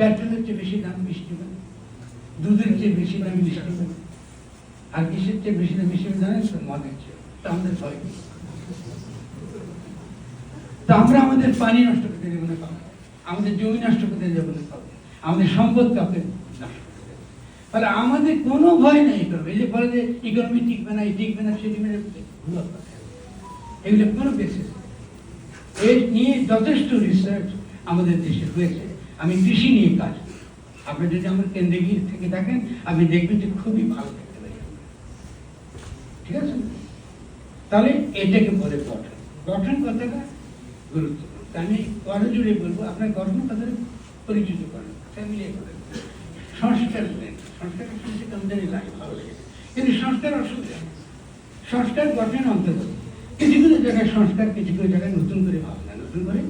পেট্রোলের চেয়ে বেশি দাম মিষ্টি পান, দুধের চেয়ে বেশি দাম মিষ্টি পান, আর কিসের চেয়ে বেশি দাম মিষ্টি জানেন তো? মদের চেয়ে। তা আমাদের ভয় কি? তা আমরা আমাদের পানি নষ্ট করতে দেবো না কাউকে, আমাদের জমি নষ্ট করতে দেবো না কাউকে, আমাদের সম্পদ কাউকে নষ্ট করতে দেবো। তাহলে আমাদের কোনো ভয় নেই করবে। এই যে বলে যে ইকোনমি টিকবে না, এই টিকবে না, সেটি মেনে ভুল কথা, এগুলো কোনো বেসিস নেই। এই নিয়ে যথেষ্ট রিসার্চ আমাদের দেশে হয়েছে। আমি কৃষি নিয়ে কাজ করি, আপনি যদি আমার কেন্দ্রে গিয়ে থেকে দেখেন আপনি দেখবেন যে খুবই ভালো দেখতে পাই। ঠিক আছে? তাহলে এটাকে বলে গঠন। গঠন কথাটা গুরুত্বপূর্ণ। আমি কথা জুড়ে বলবো, আপনার গঠন কথাটা পরিচিত করেন, ফ্যামিলি করেন, সংস্কার করেন। সংস্কারের শুনতে কেমন জানি লাগে, ভালো লাগে, কিন্তু সংস্কার অসুবিধা। সংস্কার গঠন অন্তর্গত। কিছু কিছু জায়গায় সংস্কার, কিছু কিছু জায়গায় নতুন করে ভাবনা, নতুন করে